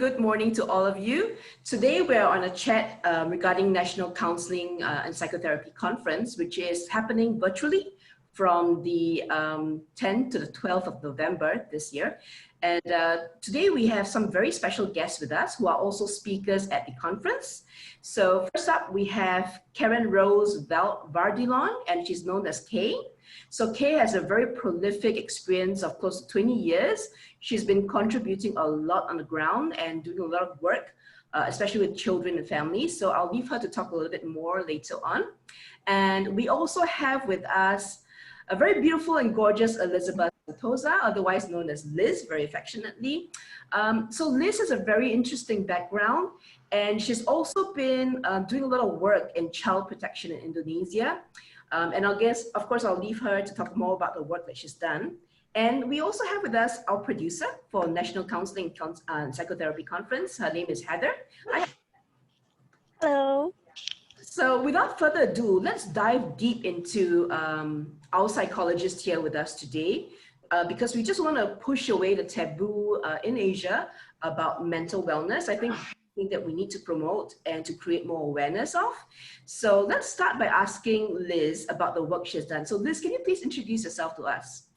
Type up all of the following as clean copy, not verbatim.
good morning to all of you. Today we're on a chat regarding National Counselling and Psychotherapy Conference, which is happening virtually from the 10th to the 12th of November this year. And today we have some very special guests with us who are also speakers at the conference. So first up, we have Karen Rose Vardeleon, and she's known as Kay. So Kay has a very prolific experience of close to 20 years. She's been contributing a lot on the ground and doing a lot of work, especially with children and families. So I'll leave her to talk a little bit more later on. And we also have with us a very beautiful and gorgeous Elizabeth Santosa, otherwise known as Liz, very affectionately. So Liz has a very interesting background, and she's also been doing a lot of work in child protection in Indonesia. And I'll guess, of course, I'll leave her to talk more about the work that she's done. And we also have with us our producer for National Counselling and Psychotherapy Conference. Her name is Heather. Hi. Hello. So without further ado, let's dive deep into our psychologist here with us today, because we just want to push away the taboo in Asia about mental wellness. I think that we need to promote and to create more awareness of. So let's start by asking Liz about the work she's done. So Liz, can you please introduce yourself to us?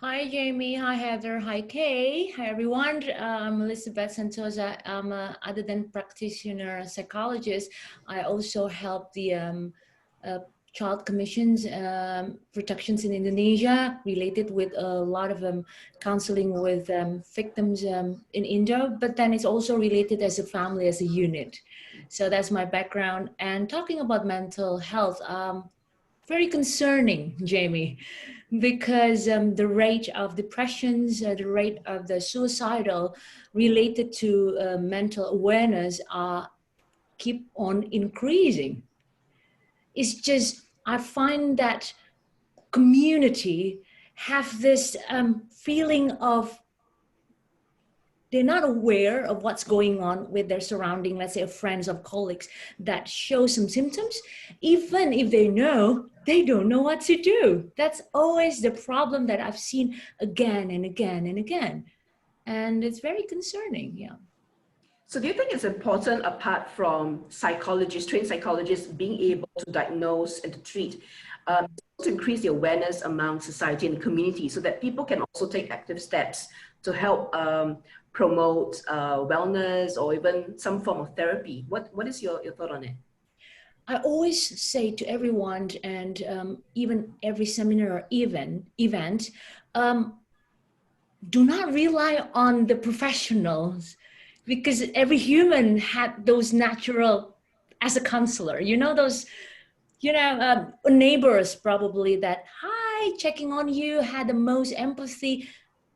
Hi, Jamie. Hi, Heather. Hi, Kay. Hi, everyone. I'm Elizabeth Santosa. I'm other than practitioner psychologist, I also help the child commissions protections in Indonesia related with a lot of counseling with victims in Indo, but then it's also related as a family, as a unit. So that's my background. And talking about mental health, very concerning, Jamie, because the rate of depressions, the rate of the suicidal related to mental awareness keep on increasing. It's just, I find that community have this feeling of they're not aware of what's going on with their surrounding, let's say of friends, of colleagues that show some symptoms. Even if they know, they don't know what to do. That's always the problem that I've seen again and again and again. And it's very concerning, yeah. So do you think it's important, apart from psychologists, trained psychologists, being able to diagnose and to treat, to increase the awareness among society and the community so that people can also take active steps to help promote wellness or even some form of therapy? What is your thought on it? I always say to everyone, and even every seminar or event, do not rely on the professionals, because every human had those natural, as a counselor, you know, those, you know, neighbors probably that, hi, checking on you, had the most empathy.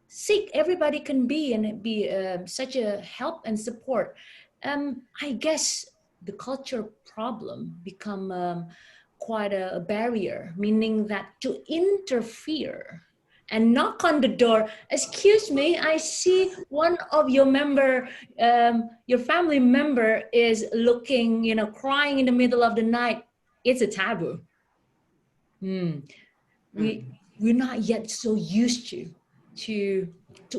Sick, everybody can be and be such a help and support. I guess the culture problem become quite a barrier, meaning that to interfere and knock on the door, excuse me, I see one of your member, your family member is looking, you know, crying in the middle of the night. It's a taboo. We're not yet so used to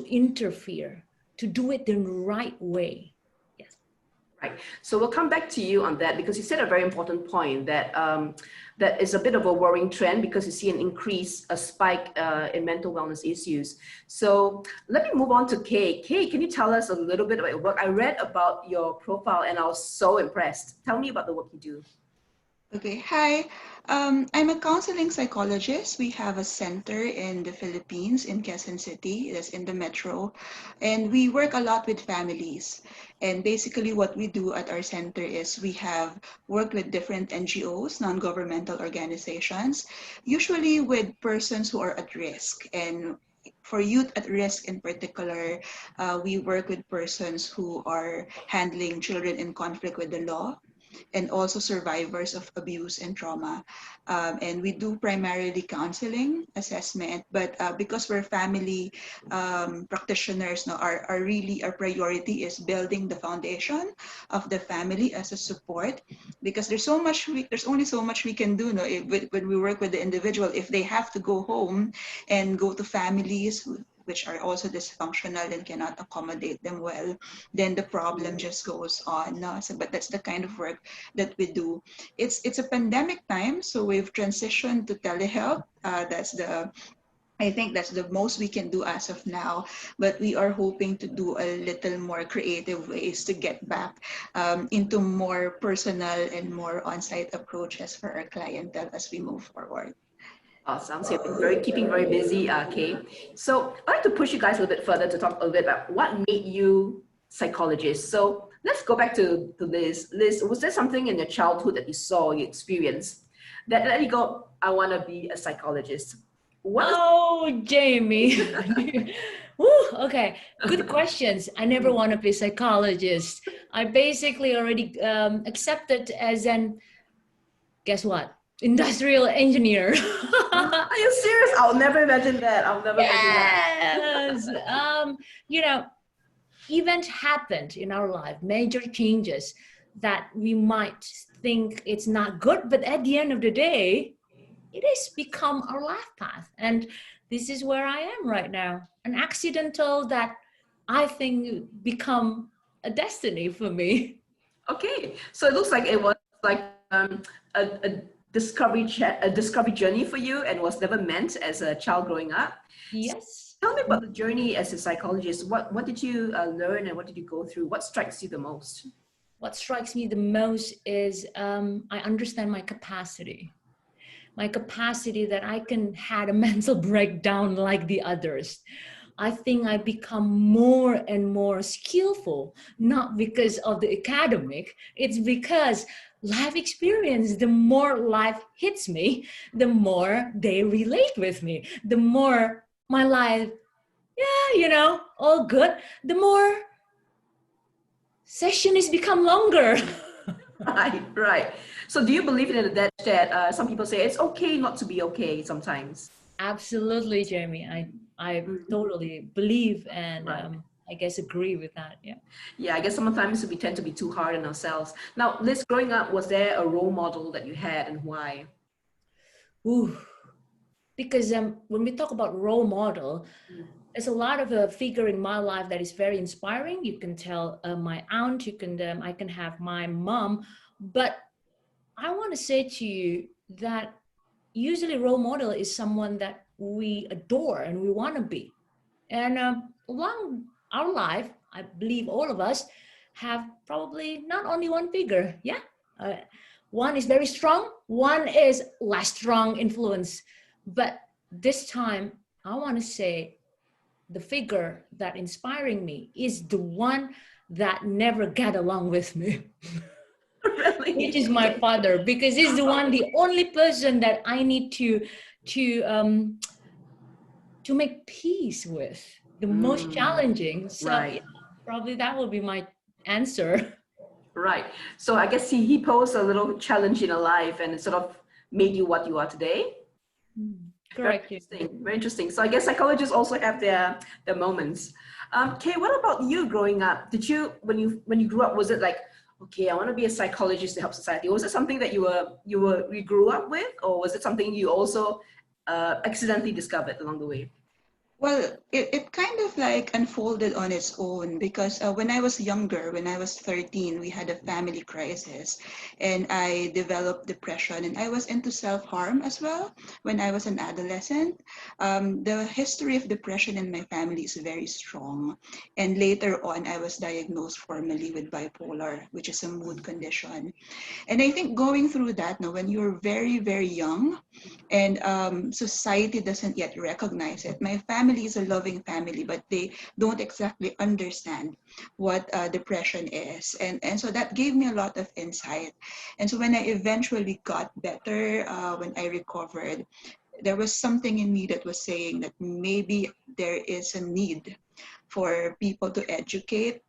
interfere, to do it the right way. Yes. Right. So we'll come back to you on that, because you said a very important point that that is a bit of a worrying trend, because you see an increase, a spike in mental wellness issues. So let me move on to Kay. Kay, can you tell us a little bit about your work? I read about your profile and I was so impressed. Tell me about the work you do. Okay, hi. I'm a counseling psychologist. We have a center in the Philippines, in Quezon City, that's in the metro. And we work a lot with families. And basically what we do at our center is we have worked with different NGOs, non-governmental organizations, usually with persons who are at risk. And for youth at risk in particular, we work with persons who are handling children in conflict with the law, and also survivors of abuse and trauma. And we do primarily counseling, assessment, but because we're family practitioners, no, our priority is building the foundation of the family as a support, because there's only so much we can do, no, when we work with the individual. If they have to go home and go to families which are also dysfunctional and cannot accommodate them well, then the problem just goes on. But that's the kind of work that we do. It's a pandemic time, so we've transitioned to telehealth. I think that's the most we can do as of now, but we are hoping to do a little more creative ways to get back into more personal and more on-site approaches for our clientele as we move forward. Awesome. So you've been keeping very busy, Kay. So I'd like to push you guys a little bit further to talk a little bit about what made you psychologists. So let's go back to this. Liz, was there something in your childhood that you saw, you experienced, that let you go, I want to be a psychologist? Jamie. Woo, okay, good questions. I never want to be a psychologist. I basically already accepted as an, guess what? Industrial engineer. Are you serious? I'll never imagine that. I'll never imagine that. You know, events happened in our life, major changes that we might think it's not good, but at the end of the day, it has become our life path. And this is where I am right now. An accidental that I think become a destiny for me. Okay. So it looks like it was like a discovery journey for you and was never meant as a child growing up. Yes. Tell me about the journey as a psychologist. What did you learn and what did you go through? What strikes you the most? What strikes me the most is I understand my capacity. My capacity that I can have a mental breakdown like the others. I think I become more and more skillful, not because of the academic, it's because life experience, the more life hits me, the more they relate with me, the more my life, all good, the more session has become longer. Right. So do you believe in that some people say it's okay not to be okay sometimes? Absolutely, Jamie. I totally believe and I guess agree with that. Yeah. Yeah, I guess sometimes we tend to be too hard on ourselves. Now, Liz, growing up, was there a role model that you had and why? Ooh, because when we talk about role model, there's a lot of a figure in my life that is very inspiring. You can tell my aunt, I can have my mom, but I want to say to you that usually role model is someone that we adore and we want to be. And along our life, I believe all of us have probably not only one figure. Yeah. One is very strong, one is less strong influence. But this time, I want to say the figure that inspiring me is the one that never got along with me. Really? Which is my father, because he's the only person that I need to make peace with, the most challenging. So right. Probably that will be my answer. Right. So I guess he posed a little challenge in your life and it sort of made you what you are today. Correct. Very interesting. So I guess psychologists also have their moments. Kay, what about you growing up? Did you, when you grew up, was it like, okay, I want to be a psychologist to help society? Was it something that you grew up with, or was it something you also accidentally discovered along the way? Well, it kind of like unfolded on its own because when I was younger, when I was 13, we had a family crisis and I developed depression and I was into self-harm as well when I was an adolescent. The history of depression in my family is very strong. And later on, I was diagnosed formally with bipolar, which is a mood condition. And I think going through that now, when you're very, very young and society doesn't yet recognize it, my family is a loving family, but they don't exactly understand what depression is. And so that gave me a lot of insight. And so when I eventually got better, when I recovered, there was something in me that was saying that maybe there is a need for people to educate,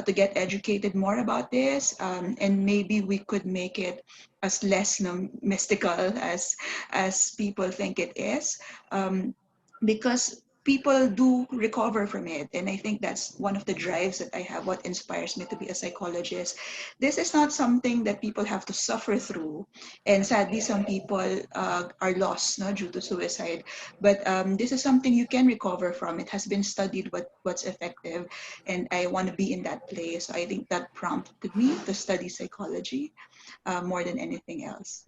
to get educated more about this, and maybe we could make it as less mystical as people think it is, because people do recover from it. And I think that's one of the drives that I have, what inspires me to be a psychologist. This is not something that people have to suffer through. And sadly, some people are lost, no, due to suicide. But this is something you can recover from. It has been studied what's effective. And I want to be in that place. So I think that prompted me to study psychology more than anything else.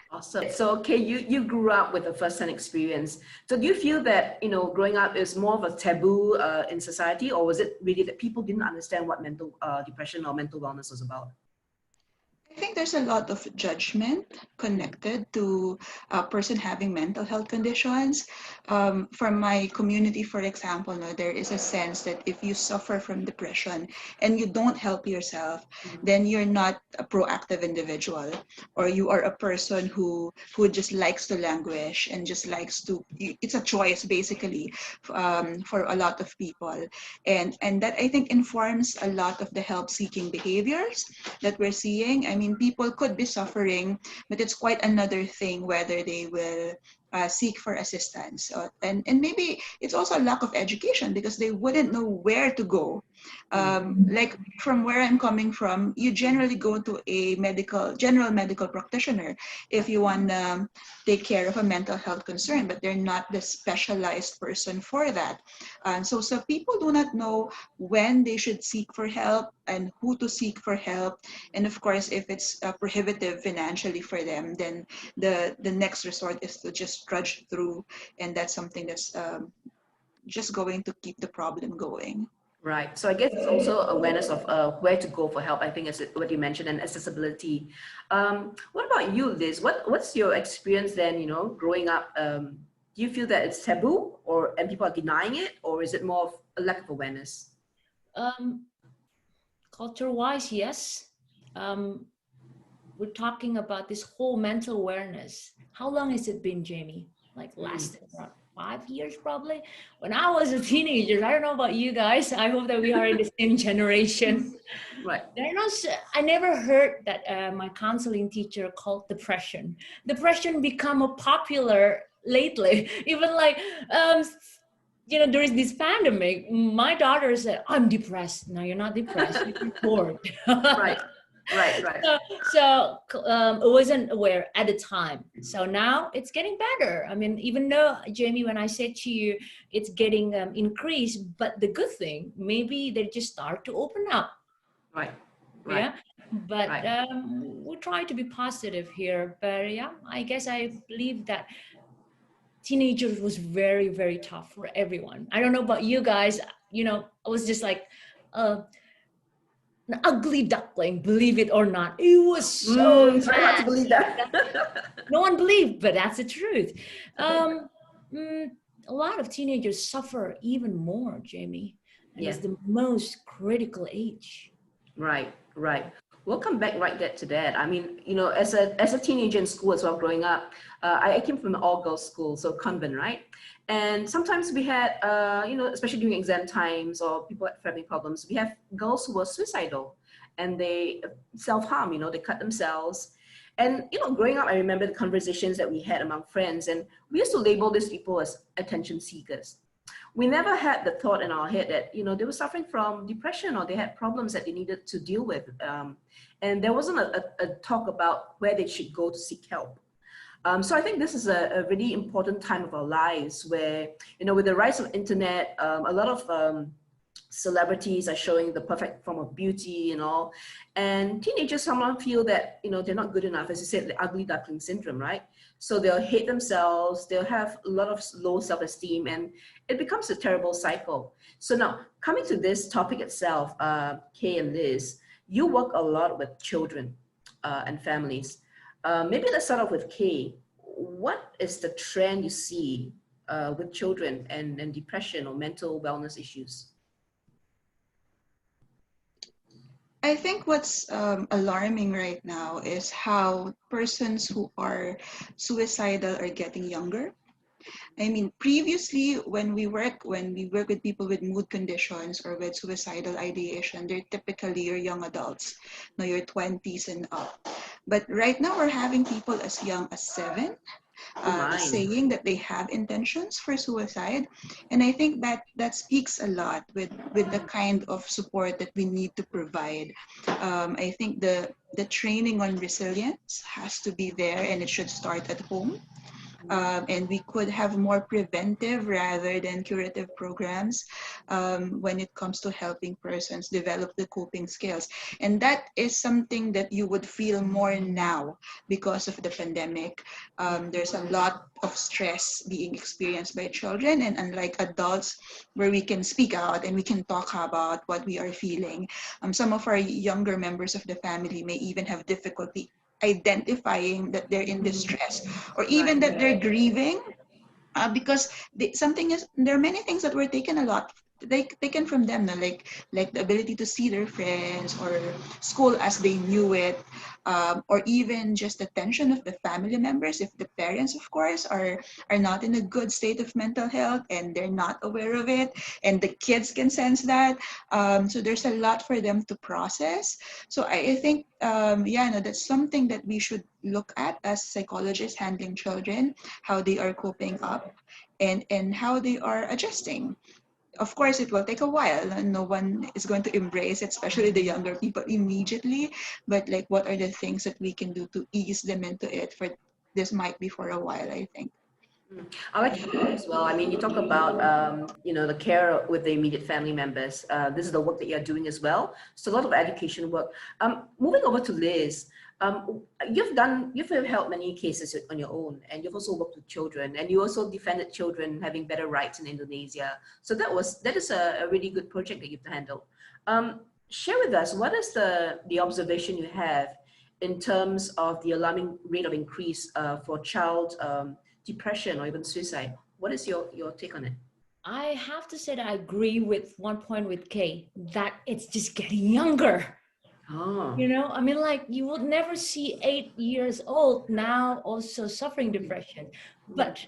Awesome. So, okay, you grew up with a first-hand experience. So, do you feel that growing up is more of a taboo in society, or was it really that people didn't understand what mental depression or mental wellness was about? I think there's a lot of judgment connected to a person having mental health conditions. From my community, for example, no, there is a sense that if you suffer from depression and you don't help yourself, then you're not a proactive individual, or you are a person who just likes to languish and just likes to. It's a choice basically for a lot of people, and that I think informs a lot of the help-seeking behaviors that we're seeing. I mean, people could be suffering, but it's quite another thing whether they will seek for assistance. And maybe it's also a lack of education because they wouldn't know where to go. Like from where I'm coming from, you generally go to a general medical practitioner if you want to take care of a mental health concern, but they're not the specialized person for that. So people do not know when they should seek for help and who to seek for help. And of course, if it's prohibitive financially for them, then the next resort is to just trudge through, and that's something that's just going to keep the problem going. Right. So I guess it's also awareness of where to go for help. I think is what you mentioned, and accessibility. What about you, Liz? What's your experience then? Growing up, do you feel that it's taboo, and people are denying it, or is it more of a lack of awareness? Culture-wise, yes. We're talking about this whole mental awareness. How long has it been, Jamie? Like lasted around 5 years probably. When I was a teenager, I don't know about you guys. I hope that we are in the same generation. Right. I never heard that my counseling teacher called depression. Depression become a popular lately. Even like, during this pandemic, my daughter said, "I'm depressed." No, you're not depressed. You're bored. Right. Right. So I wasn't aware at the time. So now it's getting better. I mean, even though, Jamie, when I said to you, it's getting increased, but the good thing, maybe they just start to open up. Right. Yeah. But we try to be positive here. But yeah, I guess I believe that teenagers was very, very tough for everyone. I don't know about you guys. I was just like, an ugly duckling, believe it or not. It was so it's very hard to believe that. No one believed, but that's the truth. A lot of teenagers suffer even more, Jamie. And it's the most critical age. Right. We'll come back to that. I mean, as a teenager in school as well, growing up, I came from an all-girls school, so convent, right? And sometimes we had, especially during exam times or people had family problems, we have girls who were suicidal and they self-harm, they cut themselves. And, growing up, I remember the conversations that we had among friends, and we used to label these people as attention seekers. We never had the thought in our head that, they were suffering from depression or they had problems that they needed to deal with. And there wasn't a talk about where they should go to seek help. So I think this is a really important time of our lives where, with the rise of internet, a lot of celebrities are showing the perfect form of beauty and all. And teenagers somehow feel that, they're not good enough, as you said, the ugly duckling syndrome, right? So they'll hate themselves, they'll have a lot of low self-esteem, and it becomes a terrible cycle. So now, coming to this topic itself, Kay and Liz, you work a lot with children and families. Maybe let's start off with Kay. What is the trend you see with children and depression or mental wellness issues? I think what's alarming right now is how persons who are suicidal are getting younger. I mean, previously when we work with people with mood conditions or with suicidal ideation, they're typically your young adults, your 20s and up. But right now we're having people as young as 7, Mine. saying that they have intentions for suicide. And I think that speaks a lot with the kind of support that we need to provide. I think the training on resilience has to be there, and it should start at home. And we could have more preventive rather than curative programs when it comes to helping persons develop the coping skills. And that is something that you would feel more now because of the pandemic. There's a lot of stress being experienced by children, and unlike adults where we can speak out and we can talk about what we are feeling, some of our younger members of the family may even have difficulty identifying that they're in distress, or even that they're grieving, because there are many things that were taken from them, no? like the ability to see their friends or school as they knew it, or even just the attention of the family members, if the parents, of course, are not in a good state of mental health and they're not aware of it, and the kids can sense that. So there's a lot for them to process. So I think that's something that we should look at as psychologists handling children, how they are coping up and how they are adjusting. Of course, it will take a while. No one is going to embrace it, especially the younger people, immediately. But like, what are the things that we can do to ease them into it? For this might be for a while, I think. I like to hear as well. I mean, you talk about, the care with the immediate family members. This is the work that you're doing as well. So a lot of education work. Moving over to Liz, you've helped many cases on your own, and you've also worked with children, and you also defended children having better rights in Indonesia. So that is a really good project that you've handled. Share with us, what is the observation you have in terms of the alarming rate of increase for child depression or even suicide? What is your take on it? I have to say that I agree with one point with Kay, that it's just getting younger. Oh. I mean, like, you would never see 8 years old now also suffering depression. But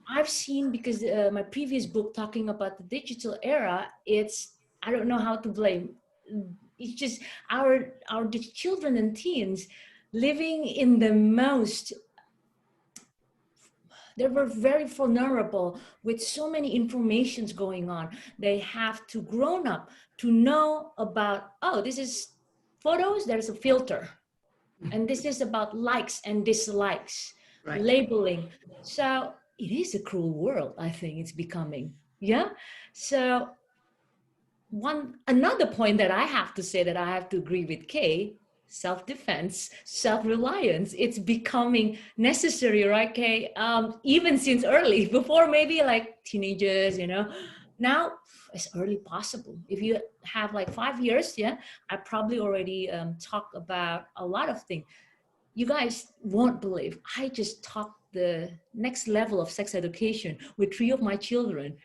I've seen, because my previous book talking about the digital era, I don't know how to blame. It's just the children and teens living in they were very vulnerable with so many informations going on. They have to grown up to know about, this is photos, there's a filter. And this is about likes and dislikes, labeling. So it is a cruel world, I think it's becoming. Yeah. So another point that I have to say that I have to agree with Kay, self-defense, self-reliance, it's becoming necessary, right, Kay? Even since early, before maybe like teenagers, now as early possible. If you have like 5 years, I probably already talk about a lot of things. You guys won't believe, I just taught the next level of sex education with 3 of my children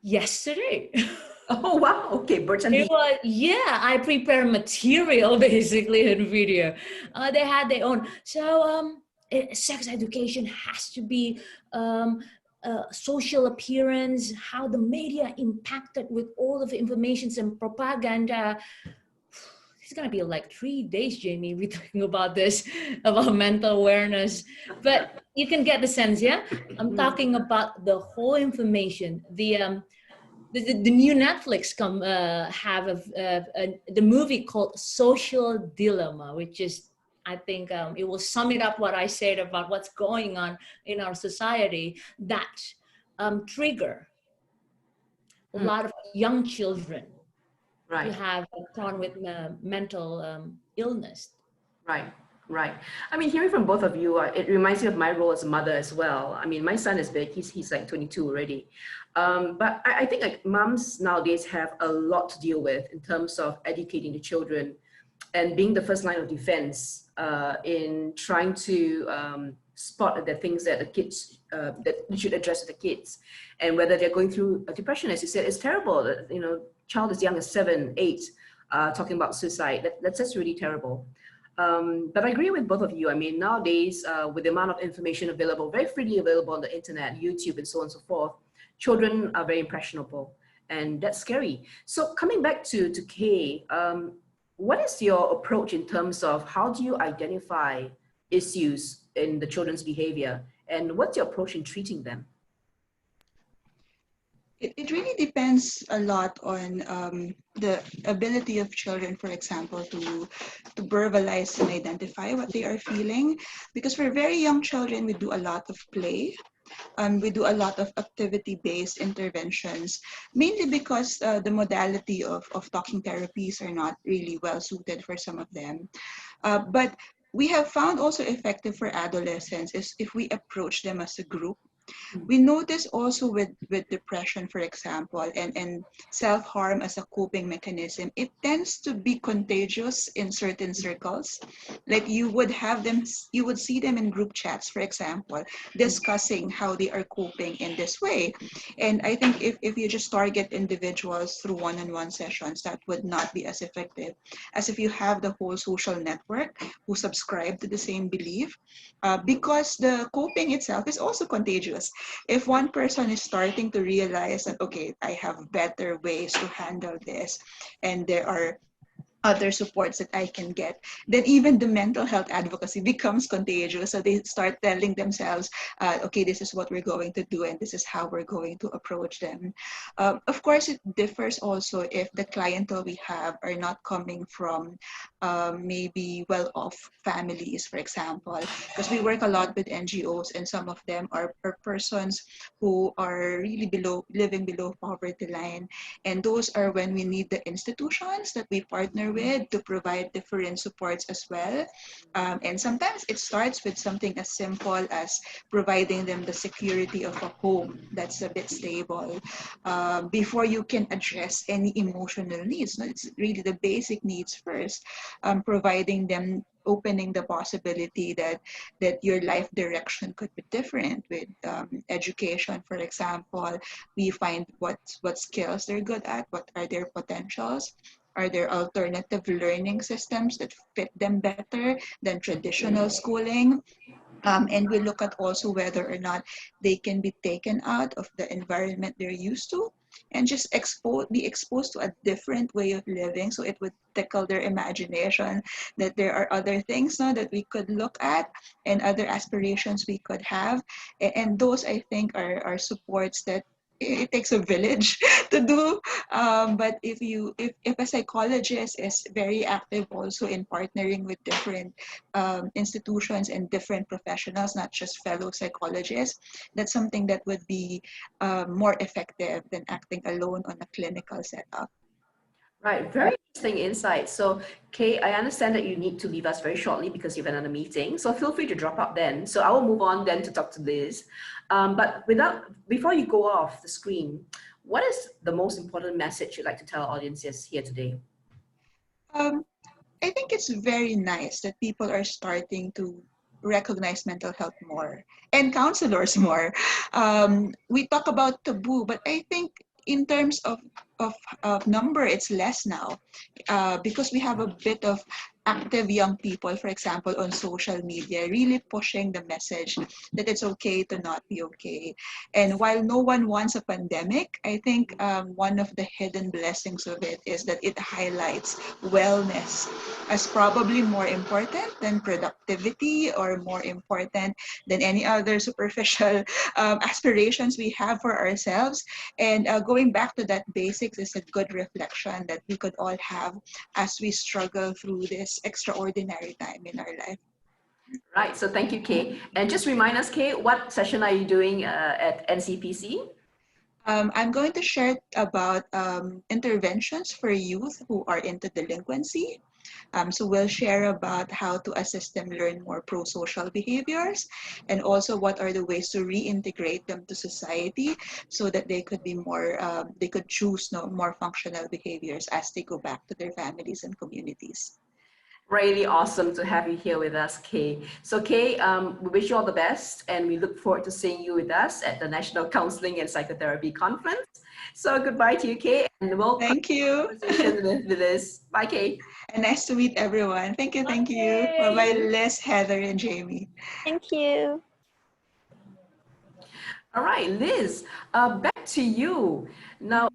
yesterday. Oh, wow. Okay, birds and bees. I prepare material basically in video. They had their own. So sex education has to be social appearance, how the media impacted with all of the informations and propaganda. It's going to be like 3 days, Jamie, we're talking about this, about mental awareness. But you can get the sense, yeah? I'm talking about the whole information. The new Netflix have the movie called Social Dilemma, which is, I think it will sum it up what I said about what's going on in our society, that trigger a lot of young children to have a problem with mental illness. Right. I mean, hearing from both of you, it reminds me of my role as a mother as well. I mean, my son is big. He's like 22 already. But I think like moms nowadays have a lot to deal with in terms of educating the children and being the first line of defense in trying to spot the things that the kids, that you should address with the kids. And whether they're going through a depression, as you said, it's terrible. Child as young as 7, 8, talking about suicide. That's just really terrible. But I agree with both of you. I mean, nowadays, with the amount of information available, very freely available on the internet, YouTube, and so on and so forth, children are very impressionable, and that's scary. So coming back to Kay, what is your approach in terms of how do you identify issues in the children's behavior And what's your approach in treating them? It really depends a lot on the ability of children, for example, to verbalize and identify what they are feeling. Because for very young children, we do a lot of play. We do a lot of activity-based interventions, mainly because the modality of talking therapies are not really well suited for some of them. But we have found also effective for adolescents is if we approach them as a group. We notice also with depression, for example, and self-harm as a coping mechanism, it tends to be contagious in certain circles. Like you would see them in group chats, for example, discussing how they are coping in this way. And I think if you just target individuals through one-on-one sessions, that would not be as effective as if you have the whole social network who subscribe to the same belief, because the coping itself is also contagious. If one person is starting to realize that, okay, I have better ways to handle this, and there are other supports that I can get, then even the mental health advocacy becomes contagious. So they start telling themselves, okay, this is what we're going to do, and this is how we're going to approach them. Of course, it differs also if the clientele we have are not coming from maybe well-off families, for example, because we work a lot with NGOs, and some of them are persons who are really living below poverty line. And those are when we need the institutions that we partner with to provide different supports as well. And sometimes it starts with something as simple as providing them the security of a home that's a bit stable, before you can address any emotional needs. No, it's really the basic needs first, providing them, opening the possibility that your life direction could be different with education, for example. We find what skills they're good at, what are their potentials. Are there alternative learning systems that fit them better than traditional schooling? And we look at also whether or not they can be taken out of the environment they're used to and just be exposed to a different way of living, so it would tickle their imagination that there are other things now that we could look at and other aspirations we could have. And those, I think, are supports that it takes a village to do. But if a psychologist is very active also in partnering with different institutions and different professionals, not just fellow psychologists, that's something that would be more effective than acting alone on a clinical setup. Right, very interesting insight. So, Kay, I understand that you need to leave us very shortly because you have another meeting. So feel free to drop out then. So I will move on then to talk to Liz. But before you go off the screen, what is the most important message you'd like to tell our audiences here today? I think it's very nice that people are starting to recognize mental health more and counselors more. We talk about taboo, but I think in terms of number, it's less now, because we have a bit of active young people, for example, on social media, really pushing the message that it's okay to not be okay. And while no one wants a pandemic, I think one of the hidden blessings of it is that it highlights wellness as probably more important than productivity or more important than any other superficial aspirations we have for ourselves. And going back to that basics is a good reflection that we could all have as we struggle through this extraordinary time in our life. Right, so thank you, Kay. And just remind us, Kay, what session are you doing at NCPC? I'm going to share about interventions for youth who are into delinquency. So we'll share about how to assist them learn more pro-social behaviors, and also what are the ways to reintegrate them to society so that they could be more, they could choose more functional behaviors as they go back to their families and communities. Really awesome to have you here with us, Kay. So Kay, we wish you all the best, and we look forward to seeing you with us at the National Counselling and Psychotherapy Conference. So goodbye to you, Kay, and we'll thank you. Conversation with Liz. Bye, Kay. And nice to meet everyone. Thank you, thank you. Bye. Bye-bye, Liz, Heather, and Jamie. Thank you. All right, Liz, back to you. Now,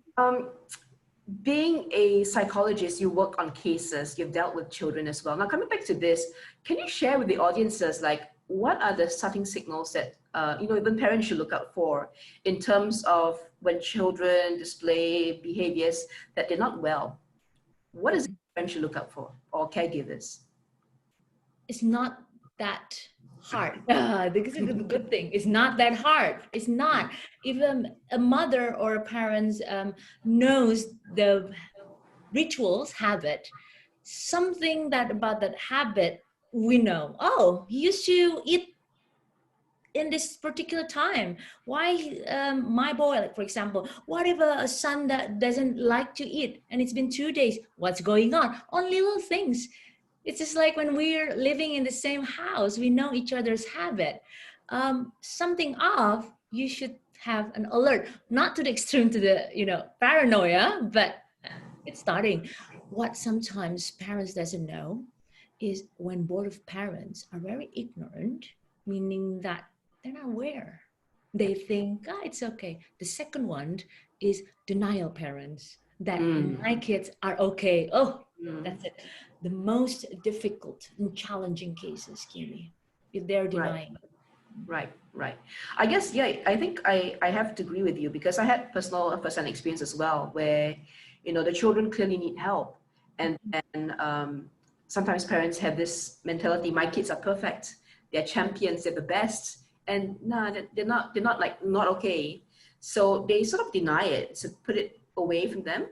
being a psychologist, you work on cases, you've dealt with children as well. Now, coming back to this, can you share with the audiences, like, what are the starting signals that, even parents should look out for in terms of when children display behaviors that they're not well? What is it parents should look out for, or caregivers? It's not that hard. This is the good thing. It's not that hard. It's not. If a mother or a parent knows the rituals, habit, something that about that habit, we know, oh, he used to eat in this particular time. Why my boy, like for example, what if a son that doesn't like to eat and it's been 2 days? What's going on little things. It's just like when we're living in the same house, we know each other's habit. Something off, you should have an alert, not to the extreme to the paranoia, but it's starting. What sometimes parents doesn't know is when both of parents are very ignorant, meaning that they're not aware. They think, it's okay. The second one is denial parents, that my kids are okay. Oh, that's it. The most difficult and challenging cases, Kimi, if they're denying. Right. I guess, I think I have to agree with you, because I had first-hand experience as well, where, the children clearly need help. And sometimes parents have this mentality, my kids are perfect. They're champions, they're the best. And no, they're not not okay. So they sort of deny it, so put it away from them.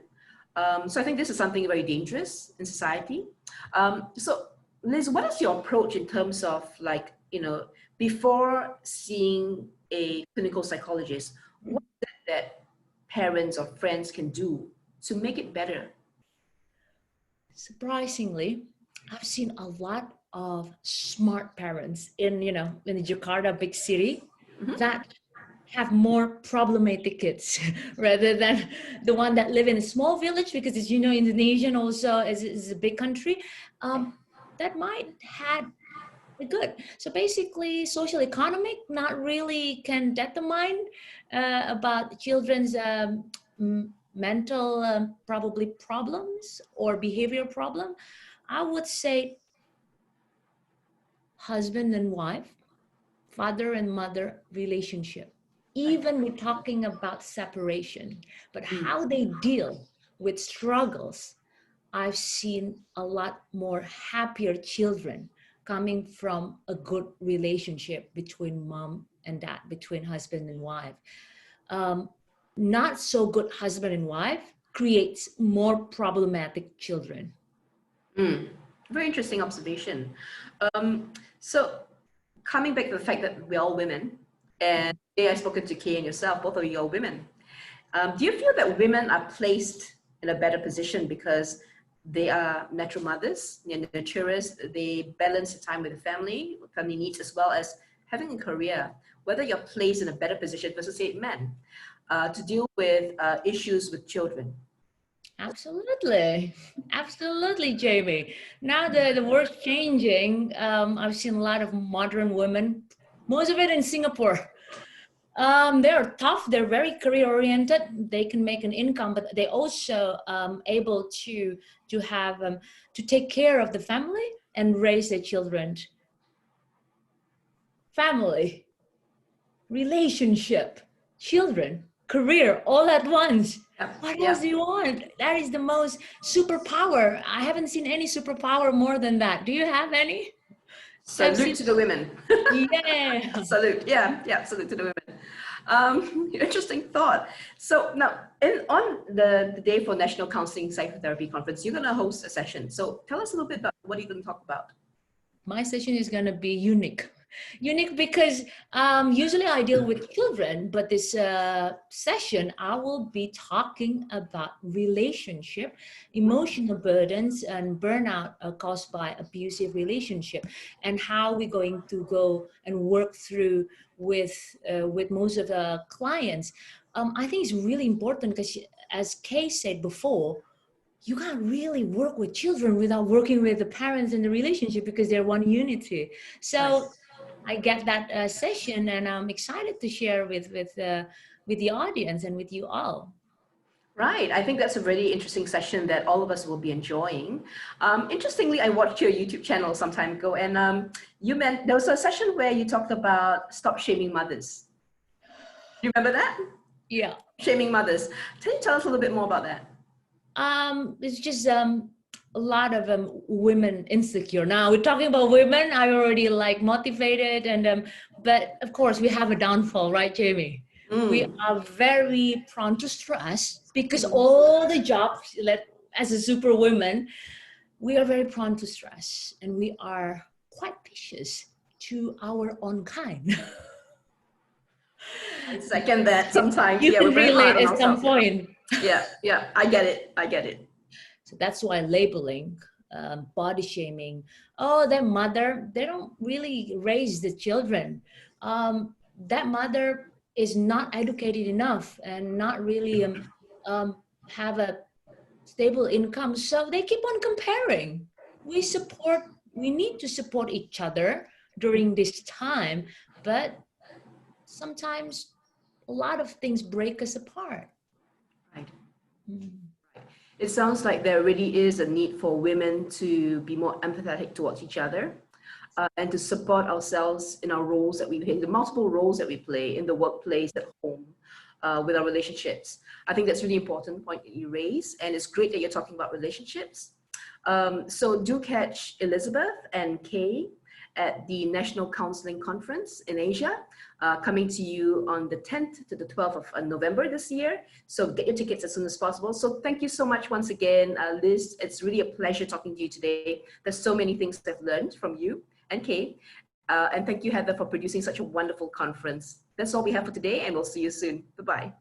So I think this is something very dangerous in society. So Liz, what is your approach in terms of before seeing a clinical psychologist, what is it that parents or friends can do to make it better? Surprisingly, I've seen a lot of smart parents in the Jakarta big city that have more problematic kids rather than the one that live in a small village, because as you know, Indonesian also is a big country, that might had good. So basically, social economic not really can determine about children's mental probably problems or behavior problem. I would say husband and wife, father and mother relationship. Even we're talking about separation, but how they deal with struggles. I've seen a lot more happier children coming from a good relationship between mom and dad, between husband and wife. Not so good husband and wife creates more problematic children. Very interesting observation. So coming back to the fact that we're all women, and I've spoken to Kay and yourself, both of you are women. Do you feel that women are placed in a better position because they are natural mothers, nurturers, they balance the time with the family needs, as well as having a career, whether you're placed in a better position versus, say, men, to deal with issues with children? Absolutely, Jamie. Now the world's changing. I've seen a lot of modern women, most of it in Singapore. They're tough. They're very career oriented. They can make an income, but they also able to have to take care of the family and raise their children. Family, relationship, children, career, all at once. What else do you want? That is the most superpower. I haven't seen any superpower more than that. Do you have any? Salute to the women. Yeah. Salute. Yeah. Salute to the women. Interesting thought. So now, on the day for National Counselling Psychotherapy Conference, you're going to host a session. So tell us a little bit about what you're going to talk about. My session is going to be unique because usually I deal with children, but this session I will be talking about relationship, emotional burdens, and burnout caused by abusive relationship, and how we're going to go and work through with most of the clients. I think it's really important because, as Kay said before, you can't really work with children without working with the parents in the relationship, because they're one unity. So I get that session, and I'm excited to share with the audience and with you all. Right. I think that's a really interesting session that all of us will be enjoying. Interestingly, I watched your YouTube channel some time ago, and there was a session where you talked about stop shaming mothers. Do you remember that? Yeah. Shaming mothers. Can you tell us a little bit more about that? It's just a lot of women insecure. Now we're talking about women. I'm already like motivated, and but of course we have a downfall, right, Jamie? We are very prone to stress because all the jobs, as a superwoman, we are very prone to stress, and we are quite vicious to our own kind. I second that sometimes. You Yeah, can we're very hard relate on at some ourselves. point. Yeah, I get it. So that's why labeling, body shaming, oh, their mother, they don't really raise the children. That mother is not educated enough and not really have a stable income. So they keep on comparing. We need to support each other during this time, but sometimes a lot of things break us apart. Right. It sounds like there really is a need for women to be more empathetic towards each other and to support ourselves in our roles that we play, the multiple roles that we play in the workplace, at home, with our relationships. I think that's a really important point that you raise, and it's great that you're talking about relationships. So do catch Elizabeth and Kay at the National Counselling Conference in Asia, coming to you on the 10th to the 12th of November this year. So get your tickets as soon as possible. So thank you so much once again, Liz. It's really a pleasure talking to you today. There's so many things I've learned from you and Kay. And thank you, Heather, for producing such a wonderful conference. That's all we have for today, and we'll see you soon. Bye-bye.